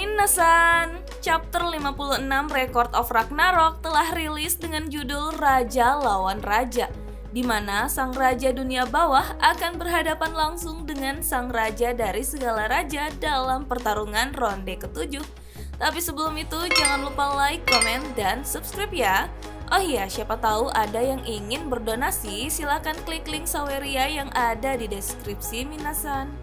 Minasan, chapter 56 Record of Ragnarok telah rilis dengan judul Raja Lawan Raja, di mana sang raja dunia bawah akan berhadapan langsung dengan sang raja dari segala raja dalam pertarungan ronde ke-7. Tapi sebelum itu jangan lupa like, komen, dan subscribe ya. Oh iya, siapa tahu ada yang ingin berdonasi, silahkan klik link Saweria yang ada di deskripsi Minasan.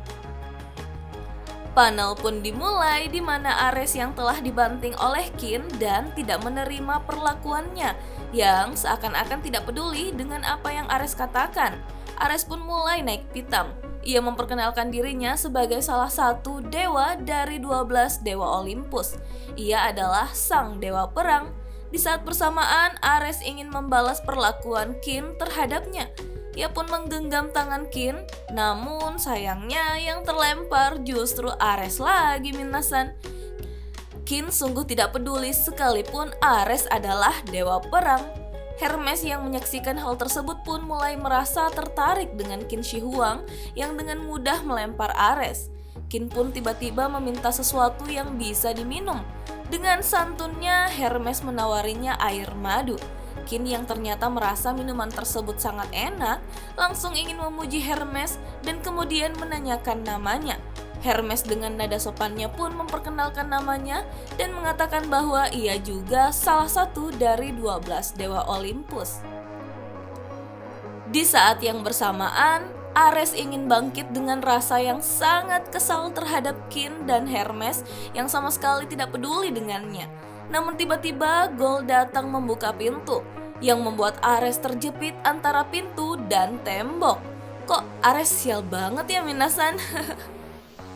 Panel pun dimulai di mana Ares yang telah dibanting oleh Qin dan tidak menerima perlakuannya yang seakan-akan tidak peduli dengan apa yang Ares katakan. Ares pun mulai naik pitam. Ia memperkenalkan dirinya sebagai salah satu dewa dari 12 dewa Olympus. Ia adalah sang dewa perang. Di saat bersamaan Ares ingin membalas perlakuan Qin terhadapnya. Ia pun menggenggam tangan Qin, namun sayangnya yang terlempar justru Ares lagi Minasan. Qin sungguh tidak peduli sekalipun Ares adalah dewa perang. Hermes yang menyaksikan hal tersebut pun mulai merasa tertarik dengan Qin Shi Huang yang dengan mudah melempar Ares. Qin pun tiba-tiba meminta sesuatu yang bisa diminum. Dengan santunnya Hermes menawarinya air madu. Qin yang ternyata merasa minuman tersebut sangat enak, langsung ingin memuji Hermes dan kemudian menanyakan namanya. Hermes dengan nada sopannya pun memperkenalkan namanya dan mengatakan bahwa ia juga salah satu dari 12 dewa Olympus. Di saat yang bersamaan, Ares ingin bangkit dengan rasa yang sangat kesal terhadap Qin dan Hermes yang sama sekali tidak peduli dengannya. Namun tiba-tiba Gold datang membuka pintu, yang membuat Ares terjepit antara pintu dan tembok. Kok Ares sial banget ya Minasan?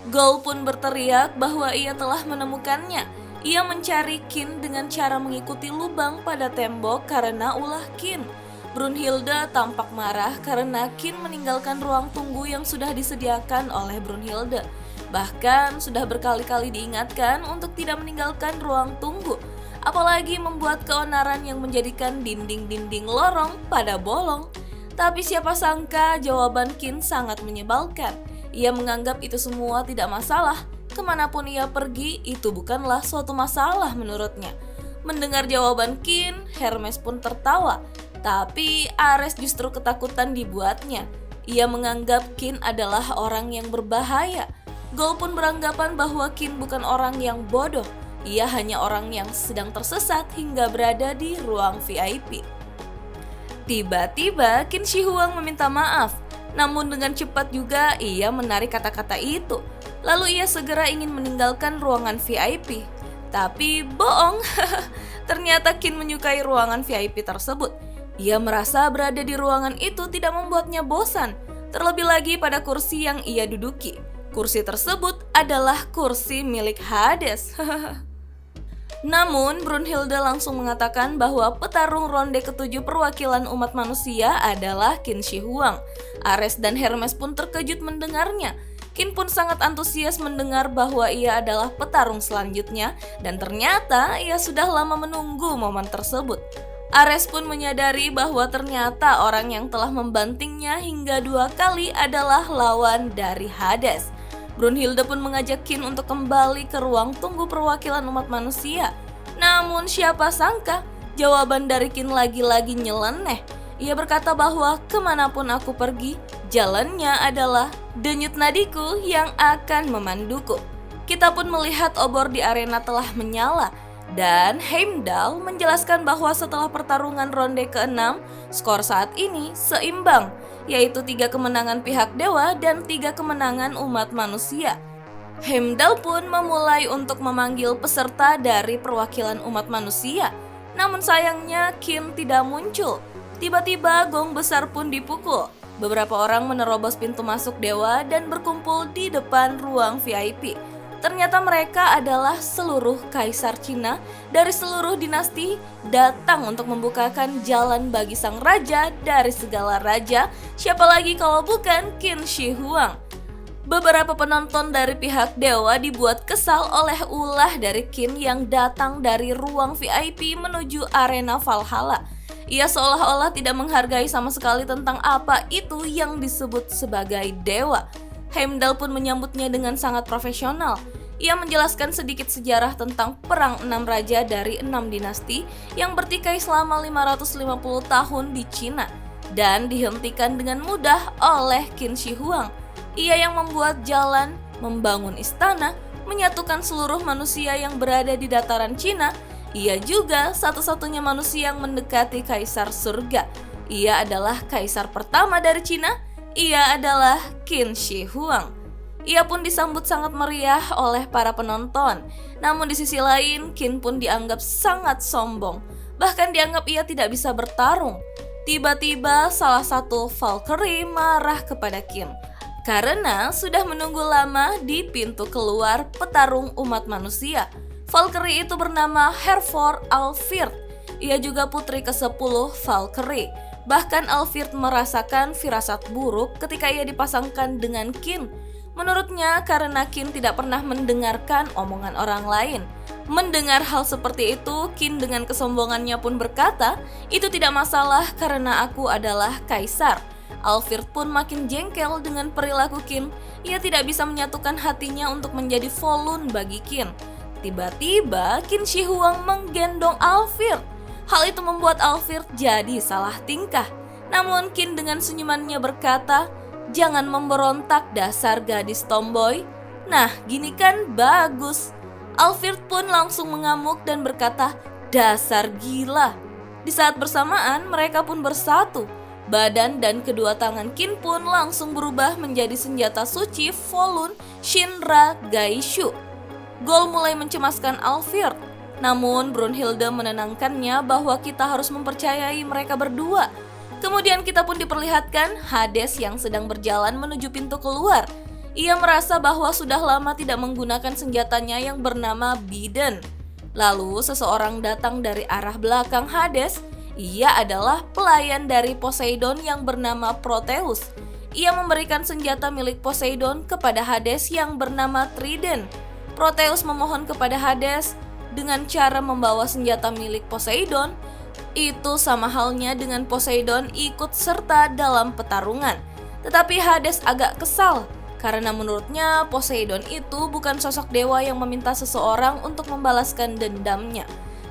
Gold pun berteriak bahwa ia telah menemukannya. Ia mencari Qin dengan cara mengikuti lubang pada tembok karena ulah Qin. Brunhilde tampak marah karena Qin meninggalkan ruang tunggu yang sudah disediakan oleh Brunhilde. Bahkan sudah berkali-kali diingatkan untuk tidak meninggalkan ruang tunggu. Apalagi membuat keonaran yang menjadikan dinding-dinding lorong pada bolong. Tapi siapa sangka jawaban Qin sangat menyebalkan. Ia menganggap itu semua tidak masalah. Kemanapun ia pergi, itu bukanlah suatu masalah menurutnya. Mendengar jawaban Qin, Hermes pun tertawa. Tapi Ares justru ketakutan dibuatnya. Ia menganggap Qin adalah orang yang berbahaya. Gold pun beranggapan bahwa Qin bukan orang yang bodoh. Ia hanya orang yang sedang tersesat hingga berada di ruang VIP. Tiba-tiba Qin Shi Huang meminta maaf, namun dengan cepat juga ia menarik kata-kata itu. Lalu ia segera ingin meninggalkan ruangan VIP. Tapi bohong, ternyata Qin menyukai ruangan VIP tersebut. Ia merasa berada di ruangan itu tidak membuatnya bosan, terlebih lagi pada kursi yang ia duduki. Kursi tersebut adalah kursi milik Hades. Namun, Brunhilde langsung mengatakan bahwa petarung ronde ke-7 perwakilan umat manusia adalah Qin Shi Huang. Ares dan Hermes pun terkejut mendengarnya. Qin pun sangat antusias mendengar bahwa ia adalah petarung selanjutnya dan ternyata ia sudah lama menunggu momen tersebut. Ares pun menyadari bahwa ternyata orang yang telah membantingnya hingga 2 kali adalah lawan dari Hades. Brunhilde pun mengajak Qin untuk kembali ke ruang tunggu perwakilan umat manusia. Namun siapa sangka jawaban dari Qin lagi-lagi nyeleneh. Ia berkata bahwa kemanapun aku pergi, jalannya adalah denyut nadiku yang akan memanduku. Kita pun melihat obor di arena telah menyala. Dan Heimdall menjelaskan bahwa setelah pertarungan ronde ke-6, skor saat ini seimbang, yaitu 3 kemenangan pihak dewa dan 3 kemenangan umat manusia. Heimdall pun memulai untuk memanggil peserta dari perwakilan umat manusia. Namun sayangnya Qin tidak muncul. Tiba-tiba gong besar pun dipukul. Beberapa orang menerobos pintu masuk dewa dan berkumpul di depan ruang VIP. Ternyata mereka adalah seluruh kaisar Cina dari seluruh dinasti datang untuk membukakan jalan bagi sang raja dari segala raja, siapa lagi kalau bukan Qin Shi Huang. Beberapa penonton dari pihak dewa dibuat kesal oleh ulah dari Qin yang datang dari ruang VIP menuju arena Valhalla. Ia seolah-olah tidak menghargai sama sekali tentang apa itu yang disebut sebagai dewa. Heimdall pun menyambutnya dengan sangat profesional. Ia menjelaskan sedikit sejarah tentang Perang 6 Raja dari 6 dinasti yang bertikai selama 550 tahun di Cina dan dihentikan dengan mudah oleh Qin Shi Huang. Ia yang membuat jalan, membangun istana, menyatukan seluruh manusia yang berada di dataran Cina. Ia juga satu-satunya manusia yang mendekati Kaisar Surga. Ia adalah kaisar pertama dari Cina. Ia adalah Qin Shi Huang. Ia pun disambut sangat meriah oleh para penonton. Namun di sisi lain, Qin pun dianggap sangat sombong. Bahkan dianggap ia tidak bisa bertarung. Tiba-tiba salah satu Valkyrie marah kepada Qin karena sudah menunggu lama di pintu keluar petarung umat manusia. Valkyrie itu bernama Hervor Alfhild. Ia juga putri ke-10 Valkyrie. Bahkan Alfhild merasakan firasat buruk ketika ia dipasangkan dengan Qin. Menurutnya karena Qin tidak pernah mendengarkan omongan orang lain. Mendengar hal seperti itu, Qin dengan kesombongannya pun berkata, "Itu tidak masalah karena aku adalah kaisar." Alfhild pun makin jengkel dengan perilaku Qin. Ia tidak bisa menyatukan hatinya untuk menjadi Volun bagi Qin. Tiba-tiba Qin Shi Huang menggendong Alfhild. Hal itu membuat Alfhild jadi salah tingkah. Namun Qin dengan senyumannya berkata, "Jangan memberontak dasar gadis tomboy." Nah, gini kan bagus. Alfhild pun langsung mengamuk dan berkata, "Dasar gila." Di saat bersamaan mereka pun bersatu. Badan dan kedua tangan Qin pun langsung berubah menjadi senjata suci Volun Shinra Gaishu. Gol mulai mencemaskan Alfhild. Namun Brunhilde menenangkannya bahwa kita harus mempercayai mereka berdua. Kemudian kita pun diperlihatkan Hades yang sedang berjalan menuju pintu keluar. Ia merasa bahwa sudah lama tidak menggunakan senjatanya yang bernama Bidden. Lalu seseorang datang dari arah belakang Hades. Ia adalah pelayan dari Poseidon yang bernama Proteus. Ia memberikan senjata milik Poseidon kepada Hades yang bernama Trident. Proteus memohon kepada Hades dengan cara membawa senjata milik Poseidon. Itu sama halnya dengan Poseidon ikut serta dalam pertarungan. Tetapi Hades agak kesal karena menurutnya Poseidon itu bukan sosok dewa yang meminta seseorang untuk membalaskan dendamnya.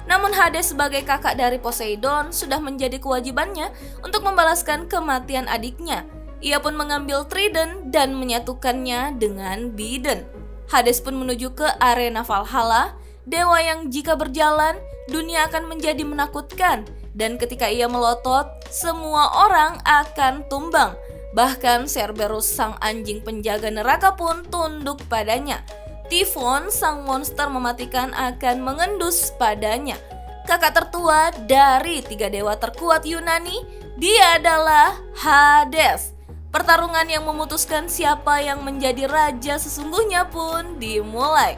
Namun Hades sebagai kakak dari Poseidon sudah menjadi kewajibannya untuk membalaskan kematian adiknya. Ia pun mengambil Trident dan menyatukannya dengan Bidden. Hades pun menuju ke arena Valhalla, dewa yang jika berjalan, dunia akan menjadi menakutkan. Dan ketika ia melotot, semua orang akan tumbang. Bahkan Cerberus sang anjing penjaga neraka pun tunduk padanya. Typhon sang monster mematikan akan mengendus padanya. Kakak tertua dari 3 dewa terkuat Yunani, dia adalah Hades. Pertarungan yang memutuskan siapa yang menjadi raja sesungguhnya pun dimulai.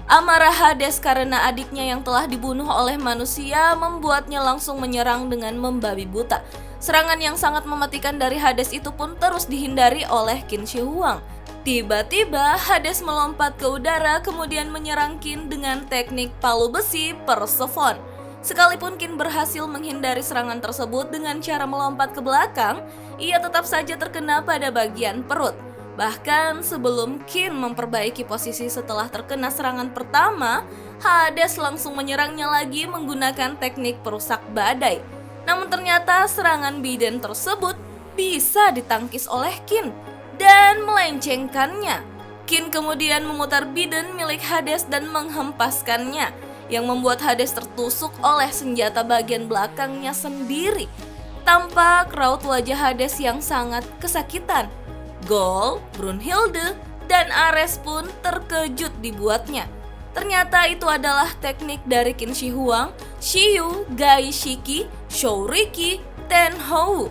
Amarah Hades karena adiknya yang telah dibunuh oleh manusia membuatnya langsung menyerang dengan membabi buta. Serangan yang sangat mematikan dari Hades itu pun terus dihindari oleh Qin Shi Huang. Tiba-tiba Hades melompat ke udara kemudian menyerang Qin dengan teknik palu besi Persephone. Sekalipun Qin berhasil menghindari serangan tersebut dengan cara melompat ke belakang, ia tetap saja terkena pada bagian perut. Bahkan sebelum Qin memperbaiki posisi setelah terkena serangan pertama, Hades langsung menyerangnya lagi menggunakan teknik perusak badai. Namun ternyata serangan Bidden tersebut bisa ditangkis oleh Qin dan melencengkannya. Qin kemudian memutar Bidden milik Hades dan menghempaskannya, yang membuat Hades tertusuk oleh senjata bagian belakangnya sendiri. Tampak raut wajah Hades yang sangat kesakitan. Gol, Brunhilde, dan Ares pun terkejut dibuatnya. Ternyata itu adalah teknik dari Qin Shi Huang, Shiyu, Gai Shiki, Shouriki, Tenhou.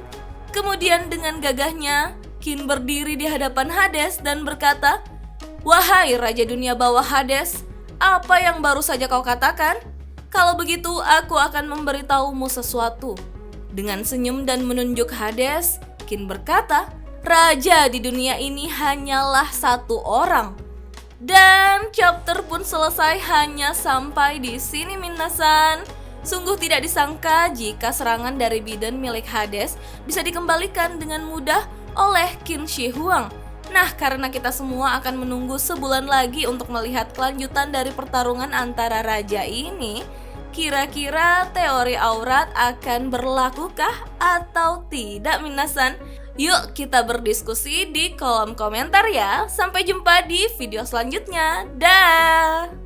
Kemudian dengan gagahnya, Qin berdiri di hadapan Hades dan berkata, "Wahai Raja Dunia Bawah Hades, apa yang baru saja kau katakan? Kalau begitu aku akan memberitahumu sesuatu." Dengan senyum dan menunjuk Hades, Qin berkata, "Raja di dunia ini hanyalah satu orang." Dan chapter pun selesai hanya sampai di sini minasan. Sungguh tidak disangka jika serangan dari Bidden milik Hades bisa dikembalikan dengan mudah oleh Qin Shi Huang. Nah, karena kita semua akan menunggu sebulan lagi untuk melihat kelanjutan dari pertarungan antara raja ini, kira-kira teori aurat akan berlakukah atau tidak, Minasan? Yuk kita berdiskusi di kolom komentar ya. Sampai jumpa di video selanjutnya. Dah.